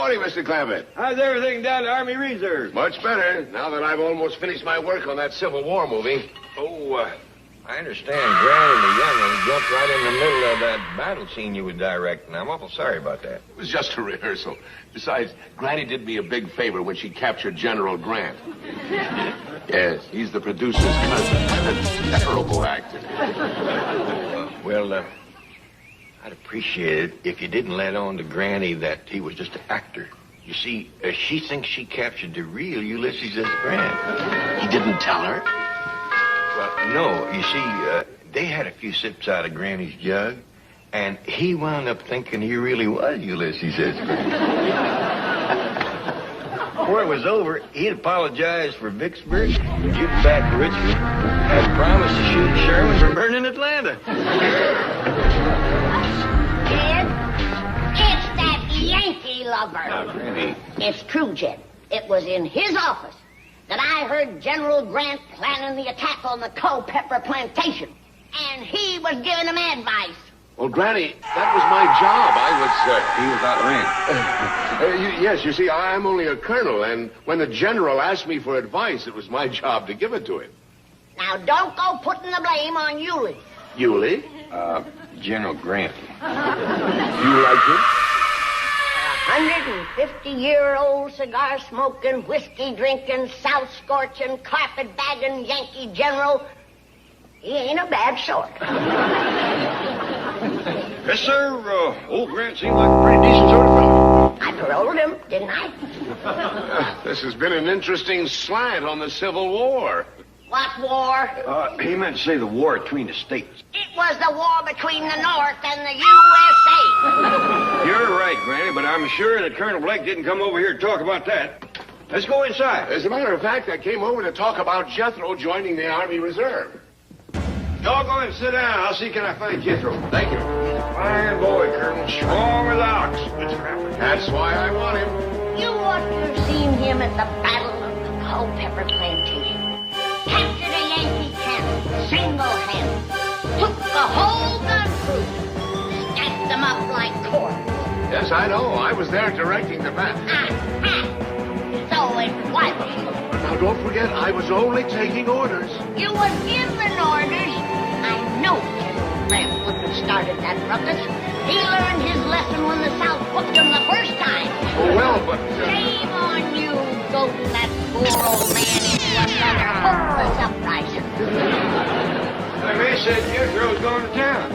morning, Mr. Clampett. How's everything down at Army Reserve? Much better, now that I've almost finished my work on that Civil War movie. I understand Granny and the young one jumped right in the middle of that battle scene you were directing. I'm awful sorry about that. It was just a rehearsal. Besides, Granny did me a big favor when she captured General Grant. Yes, he's the producer's cousin. I'm a terrible actor. I'd appreciate it if you didn't let on to Granny that he was just an actor. You see, she thinks she captured the real Ulysses S. Grant. He didn't tell her? Well, no. You see, they had a few sips out of Granny's jug, and he wound up thinking he really was Ulysses S. Grant. Before it was over, he'd apologized for Vicksburg, get back to Richmond, and promised to shoot Sherman for burning Atlanta. Jed, it's that Yankee lover. Now, Granny. It's true, Jed. It was in his office that I heard General Grant planning the attack on the Culpeper plantation. And he was giving him advice. Well, Granny, that was my job. He was out rank. Yes, you see, I'm only a colonel, and when the general asked me for advice, it was my job to give it to him. Now, don't go putting the blame on Yulee. Yulee? General Grant. You like him? 150-year-old cigar-smoking, whiskey-drinking, south-scorching, carpet-bagging Yankee general. He ain't a bad sort. Yes, sir. Old Grant seemed like a pretty decent sort of fellow. I paroled him, didn't I? This has been an interesting slant on the Civil War. What war? He meant to say the war between the states. It was the war between the North and the USA. You're right, Granny, but I'm sure that Colonel Blake didn't come over here to talk about that. Let's go inside. As a matter of fact, I came over to talk about Jethro joining the Army Reserve. Y'all go and sit down. I'll see can I find Jethro. Thank you. Fine boy, Colonel. Strong as ox. That's why I want him. You ought to have seen him at the Battle of the Culpeper Plantation. Captured a Yankee cannon, single-handed. Took the whole gun crew. Stacked them up like corn. Yes, I know. I was there directing the battle. So it was. Now, don't forget, I was only taking orders. You was given orders. I know General Grant wouldn't have started that ruckus. He learned his lesson when the South whooped him the first time. Oh, well, but... Shame on you, goading that poor old man into another hopeless uprising. The man said Jethro's going to town.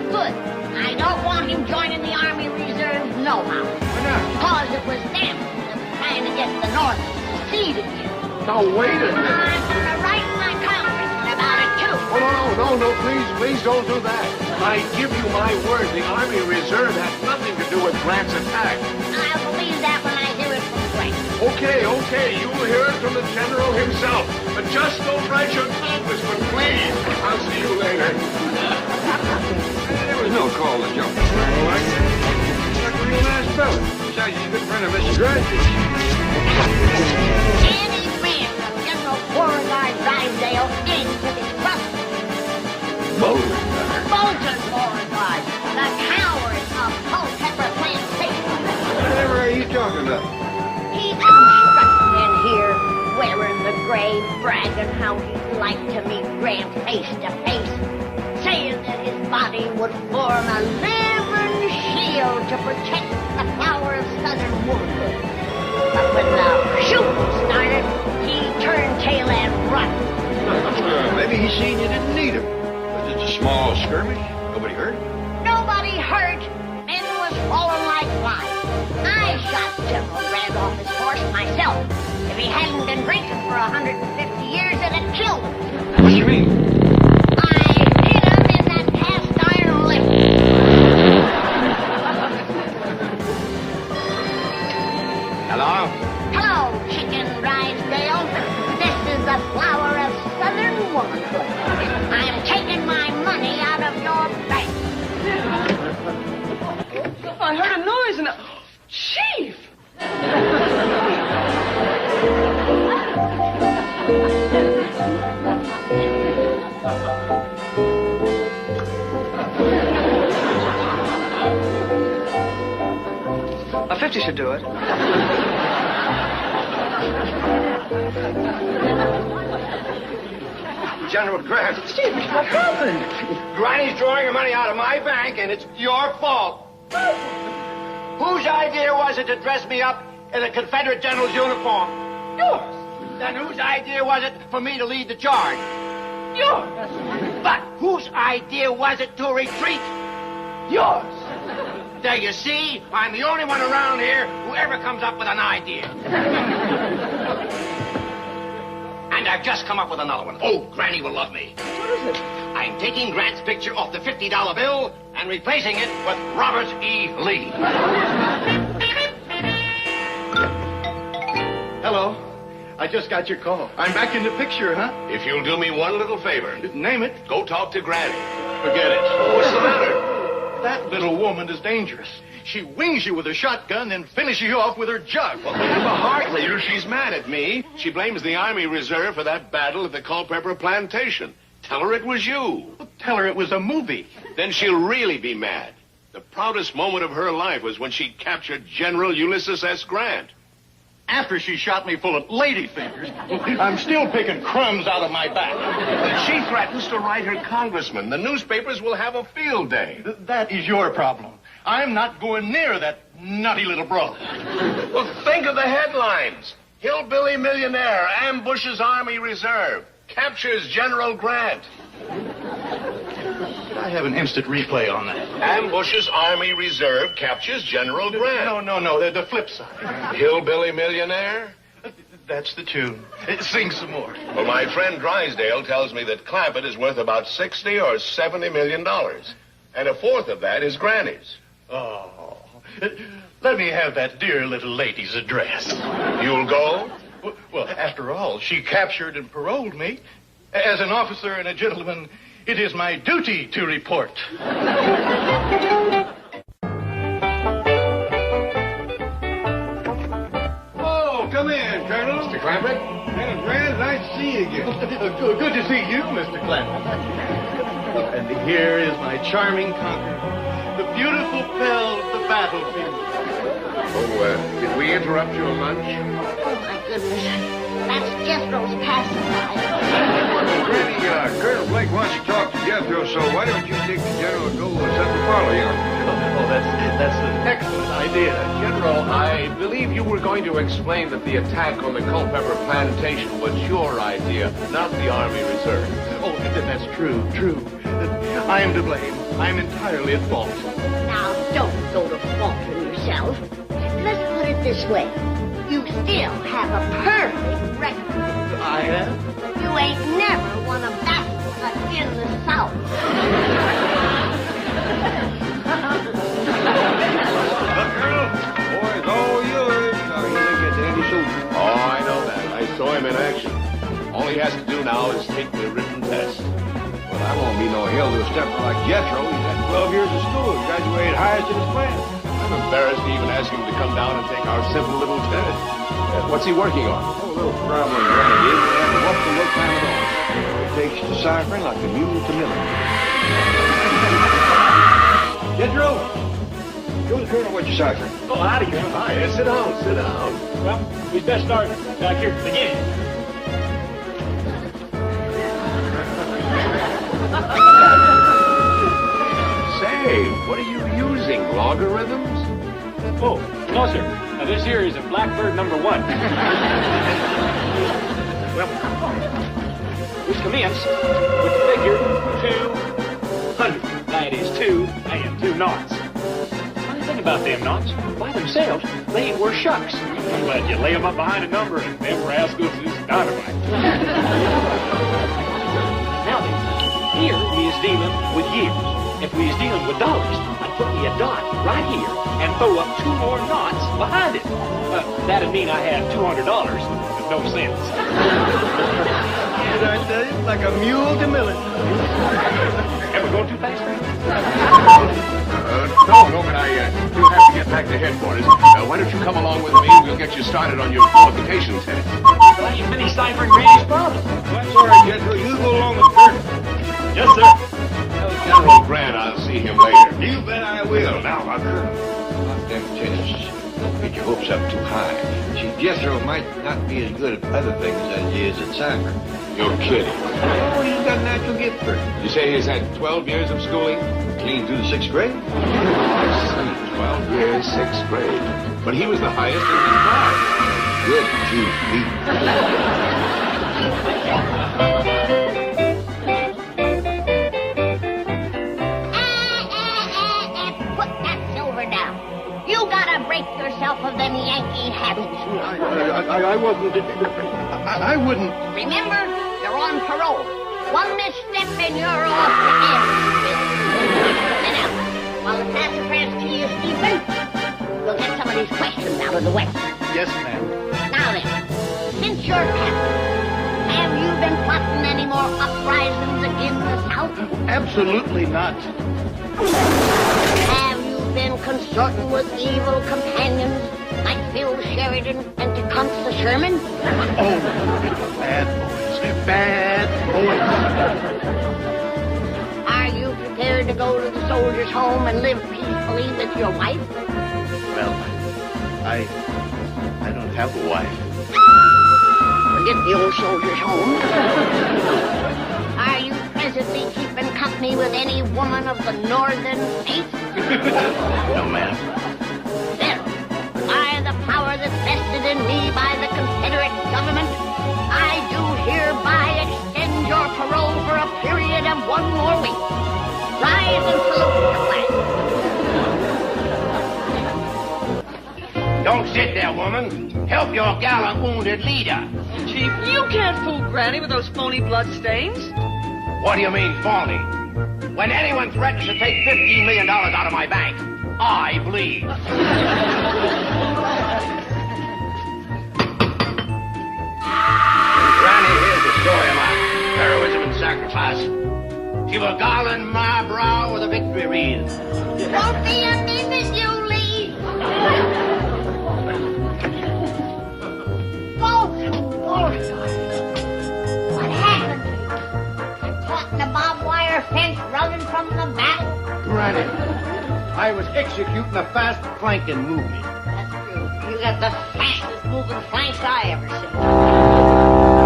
Good. I don't want him joining the Army Reserve nohow. Why not? Because it was them that was trying to get the North to secede again. Now, wait a minute. I'm going to write my congressman about it, too. Oh, no, please don't do that. I give you my word, the Army Reserve had nothing to do with Grant's attack. I'll believe that when I hear it from Grant. Okay, you'll hear it from the general himself. But just don't write your congressman, please. I'll see you later. There was no call to jump. Like a real nice fella. Besides, he's a good friend of Mrs. Grant. Any man from General Beauregard Drysdale into his brother. Bolton Beauregard, the coward of Culpeper Plantation. Whatever are you talking about? He comes strutting in here, wearing the gray, bragging how he'd like to meet Grant face to face, saying that his body would form a living shield to protect the flower of Southern womanhood. But when the shooting started, he turned tail and run. Maybe he seen you didn't need him. Was it a small skirmish? Nobody hurt? Nobody hurt. Men was falling like flies. I shot General Grant off his horse myself. If he hadn't been drinking for 150 years, it'd have killed him. What you mean? I hit him in that cast iron lip. Hello? Hello, Chicken Drysdale. This is the flower of Southern womanhood. I'm taking my money out of your bank. I heard a noise and Chief! $50 should do it. General Grant. Chief, what happened? Granny's drawing her money out of my bank, and it's your fault. Whose idea was it to dress me up in a Confederate general's uniform? Yours. Then whose idea was it for me to lead the charge? Yours. But whose idea was it to retreat? Yours. There you see, I'm the only one around here who ever comes up with an idea. And I've just come up with another one. Oh, Granny will love me. What is it? I'm taking Grant's picture off the $50 bill and replacing it with Robert E. Lee. Hello. I just got your call. I'm back in the picture, huh? If you'll do me one little favor, Name it. go talk to Granny. Forget it. What's the matter? That little woman is dangerous. She wings you with her shotgun and finishes you off with her jug. Well, I'm a heart leader. She's mad at me. She blames the Army Reserve for that battle at the Culpeper Plantation. Tell her it was you. Tell her it was a movie. Then she'll really be mad. The proudest moment of her life was when she captured General Ulysses S. Grant. After she shot me full of lady fingers, I'm still picking crumbs out of my back. She threatens to write her congressman. The newspapers will have a field day. That is your problem. I'm not going near that nutty little broad. Well, think of the headlines. Hillbilly millionaire ambushes Army Reserve. Captures General Grant. I have an instant replay on that. Ambushes Army Reserve. Captures General Grant. No, the flip side. Hillbilly millionaire? That's the tune. Sing some more. Well, my friend Drysdale tells me that Clampett is worth about $60 or $70 million. And a fourth of that is Granny's. Oh, let me have that dear little lady's address. You'll go? Well, after all, she captured and paroled me. As an officer and a gentleman, it is my duty to report. Oh, come in, Colonel. Mr. Clampett? Colonel Grant, nice to see you again. Good to see you, Mr. Clement. And here is my charming conqueror, the beautiful belle of the battlefield. Oh, did we interrupt your lunch? Oh, my goodness. That's Jethro's pacifier. Granny, Colonel Blake wants to talk to Jethro, so why don't you take the general and go supper parlor here? Oh, that's an excellent idea. General, I believe you were going to explain that the attack on the Culpeper Plantation was your idea, not the Army Reserve. Oh, that's true. I am to blame. I am entirely at fault. Now, don't go to faulting yourself. Let's put it this way. You still have a perfect record. I have? You ain't never won a battle in the South. Colonel, boy, it's all yours. Now, you think it's Andy Soldier. Oh, I know that. I saw him in action. All he has to do now is take the written test. Well, I won't be no hell to a stepper like Jethro. He's had 12 years of school. He graduated highest in his class. I'm embarrassed to even ask him to come down and take our simple little test. What's he working on? Oh, a little problem Granny did. They have to walk the no time at all. It takes deciphering like a mule to milling. Jethro, show the colonel what you're ciphering. Oh, howdy, Colonel. Hi. Sit down. Well, we'd best start back here at the beginning. Say, what are you using? Logarithms? Oh, no, sir. Now, this here is a Blackbird number 1. Well, we commence with the figure 200. That is 2 and 2 knots. Funny thing about them knots, by themselves, they ain't worth shucks. But you lay them up behind a number, and them rascals is dynamite. Now then, here we is dealing with years. If we is dealing with dollars, I'd put me a dot right here and throw up 2 more knots behind it. That'd mean I had $200 with no sense. Did I tell you? Like a mule to milling. Ever going too fast? No, but I do have to get back to headquarters. Why don't you come along with me and we'll get you started on your qualification test. Well, I ain't finished ciphering Granny's problem. That's all right, Jethro. You go along with Colonel. Yes, sir. Tell General Grant I'll see him later. You bet I will. Now, my Colonel. Them tests. Don't get your hopes up too high. See, Jethro might not be as good at other things as he is at soccer. You're kidding. Oh, he's got a natural gift for it. You say he's had 12 years of schooling? Clean through the 6th grade. I see. 12 years, 6th grade. But he was the highest in his class. Good Jew beat. Put that silver down. You gotta break yourself of them Yankee habits. I wasn't. I wouldn't. Remember, you're on parole. One misstep and you're off the end. Now, while the sassafras tea is steeping, we'll get some of these questions out of the way. Yes, ma'am. Now then, since you're captain, have you been plotting any more uprisings against the South? Absolutely not. Have you been consorting with evil companions like Phil Sheridan and Tecumseh Sherman? Oh, bad boys. Bad boys. Are you prepared to go to the soldiers' home and live peacefully with your wife? Well, I don't have a wife. Forget the old soldiers' home. Are you presently keeping company with any woman of the northern states? No, ma'am. Then, by the power that's vested in me by the Confederate government, I do hereby extend your parole for a period of 1 more week. Rise and salute the flag. Don't sit there, woman. Help your gallant wounded leader. Chief, you can't fool Granny with those phony blood stains. What do you mean, phony? When anyone threatens to take $15 million out of my bank, I bleed. Granny, here's the story of my heroism and sacrifice. She was garlanding my brow with a victory wreath. Won't be a minute, you leave. What happened to you? Caught in a barbed wire fence running from the battle? Granny, I was executing a fast flanking movement. That's true. You got the fastest moving flanks I ever seen.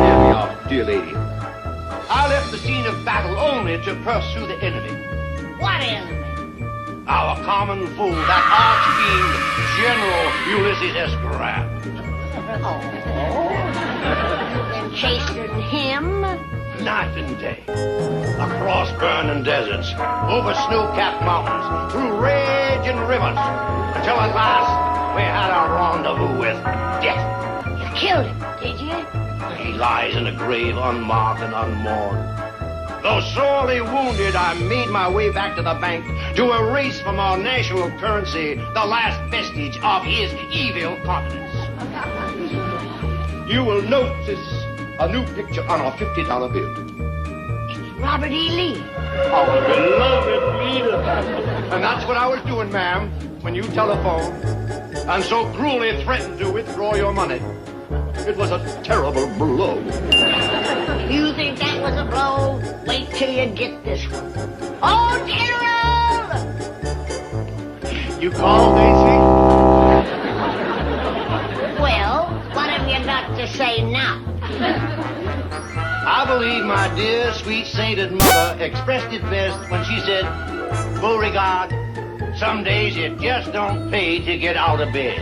Hear me off, dear lady. I left the scene of battle only to pursue the enemy. What enemy? Our common foe, that arch-fiend General Ulysses S. Grant. Oh. Then chasing him? Night and day. Across burning deserts, over snow-capped mountains, through raging rivers, until at last we had a rendezvous with death. You killed him, did you? He lies in a grave unmarked and unmourned. Though sorely wounded, I made my way back to the bank to erase from our national currency the last vestige of his evil countenance. You will notice a new picture on our $50 bill. Robert E. Lee. Our beloved leader. And that's what I was doing, ma'am, when you telephoned and so cruelly threatened to withdraw your money. It was a terrible blow. You think that was a blow? Wait till you get this one. Oh, General! You called, Daisy? Well, what have you got to say now? I believe my dear, sweet, sainted mother expressed it best when she said, Beauregard, some days it just don't pay to get out of bed.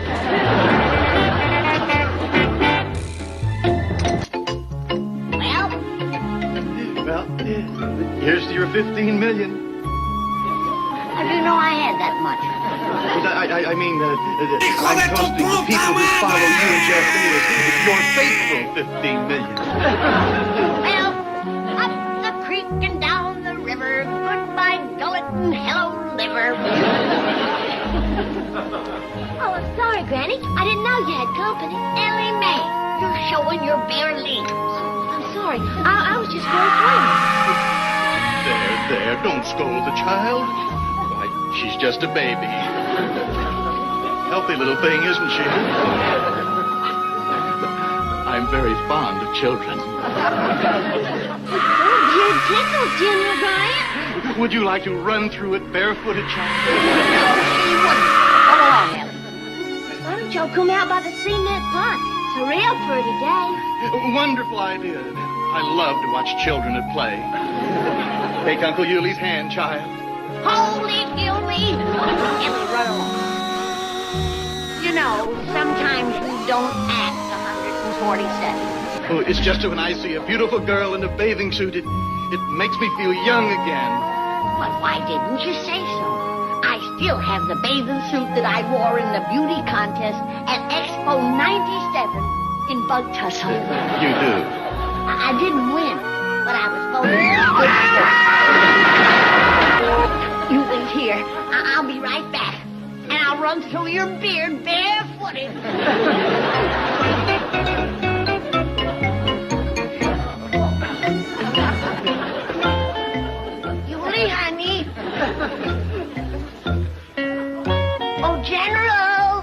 Well, here's to your 15 million. I didn't know I had that much. I mean, I'm toasting the people who follow you and Jeff Lewis. Your faithful 15 million. Well, up the creek and down the river, goodbye gullet and hello liver. Oh, I'm sorry, Granny. I didn't know you had company. Ellie Mae, you're showing your bare limbs. I'm sorry. I was just going through. There, don't scold the child. Why, she's just a baby. Healthy little thing, isn't she? I'm very fond of children. Oh, you tickles, General Bryant. Would you like to run through it barefooted, child? No, she wouldn't. Come along, Ellie. I'm don't y'all come out by the cement pot? It's a real pretty day. Wonderful idea. I love to watch children at play. Take Uncle Yuli's hand, child. Hold it, Gilby. And we run along. You know, sometimes we don't act 147. Oh, it's just when I see a beautiful girl in a bathing suit, it makes me feel young again. But why didn't you say so? I still have the bathing suit that I wore in the beauty contest at Expo 97 in Bug Tussle. You do? I didn't win, but I was voted good. You wait here. I'll be right back. And I'll run through your beard barefooted. Julie, honey. Oh, General.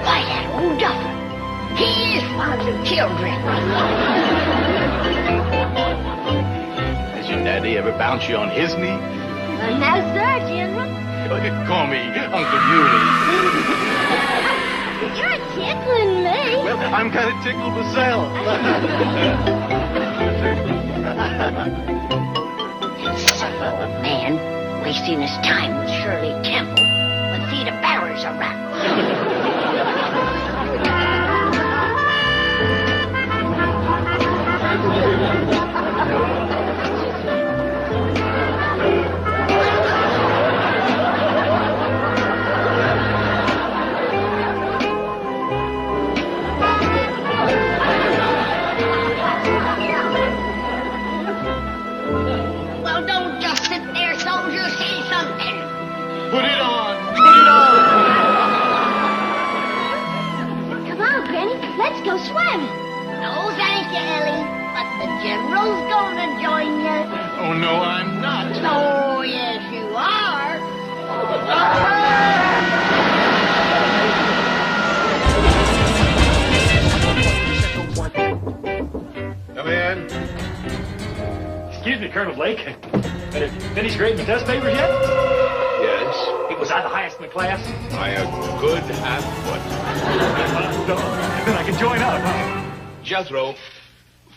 Why, that old duffer. He is fond of children. Has your daddy ever bounced you on his knee? No, sir, General. Call me Uncle Yuli. You're tickling me. Well, I'm kind of tickled myself. Son of a man wasting his time with Shirley Temple when Theda Barrow's around. Well, don't just sit there, soldier. Say something. Put it on. Put it on. Come on, Granny. Let's go swimming. No, thank you, Ellie. But the General's gonna join you. Oh, no, I'm not. Oh, yes, you are. Come in. Excuse me, Colonel Blake. Finished grading the test papers yet? Yes. Was I the highest in the class? By a good half foot. Then I can join up, huh? Jethro,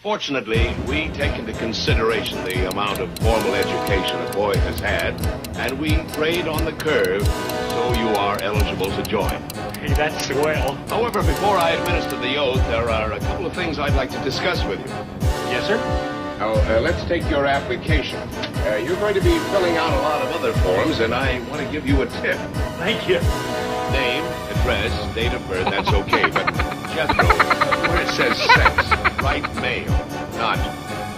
fortunately, we take into consideration the amount of formal education a boy has had, and we grade on the curve so you are eligible to join. Hey, that's swell. However, before I administer the oath, there are a couple of things I'd like to discuss with you. Yes, sir? Now, let's take your application. You're going to be filling out a lot of other forms, and I want to give you a tip. Thank you. Name, address, date of birth, that's okay, but Jethro, where it says sex, write male, not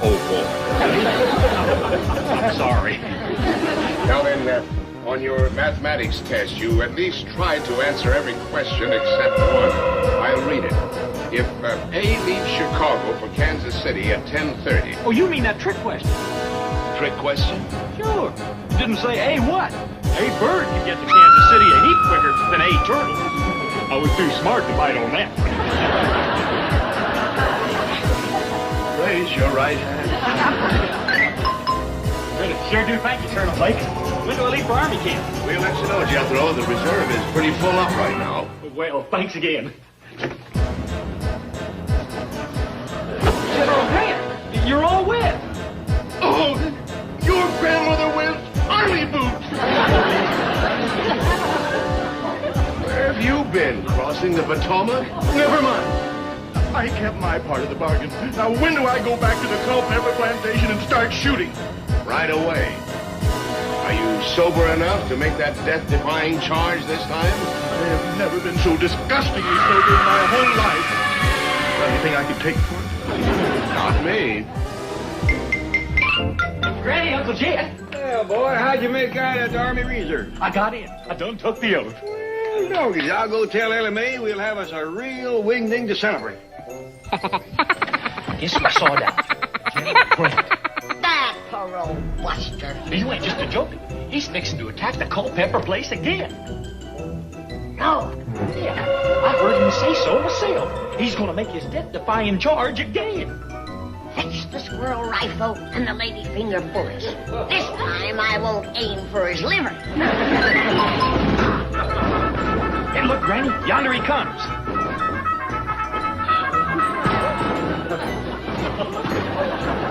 oh boy. I'm sorry. Now then, on your mathematics test, you at least tried to answer every question except one. I'll read it. If A leaves Chicago for Kansas City at 10:30. Oh, you mean that trick question? Trick question? Sure. You didn't say A what? A bird can get to Kansas City a heap quicker than A turtle. I was too smart to bite on that. Raise your right hand. Sure do thank you, Colonel Blake. When do I leave for Army camp? We'll let you know, Jethro. The reserve is pretty full up right now. Well, thanks again. General Grant, you're all wet. Oh, your grandmother wears army boots. Where have you been? Crossing the Potomac? Never mind. I kept my part of the bargain. Now, when do I go back to the Culpeper plantation and start shooting? Right away. Are you sober enough to make that death-defying charge this time? I have never been so disgustingly sober in my whole life. Got anything I can take for it? Not me. Granny, Uncle Jed. Well, boy, how'd you make out at the Army Reserve? I got in. I done took the oath. Well, doggies, I'll go tell Ellie Mae we'll have us a real wing-ding to celebrate. Guess who I saw that? General Grant. That parole buster. You ain't just a joking. He's fixing to attack the Culpeper place again. No. Yeah, I heard him say so myself. He's gonna make his death-defying charge again. fetch the squirrel rifle and the ladyfinger bullets. This time I won't aim for his liver. Hey, look, Granny, yonder he comes.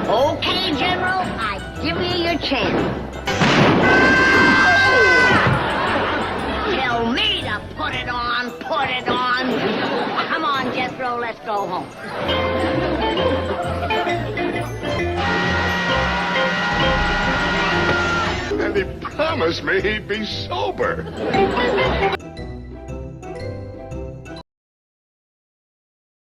Okay, General, I give you your chance. Tell me to put it on, put it on. Come on, Jethro, let's go home. And he promised me he'd be sober.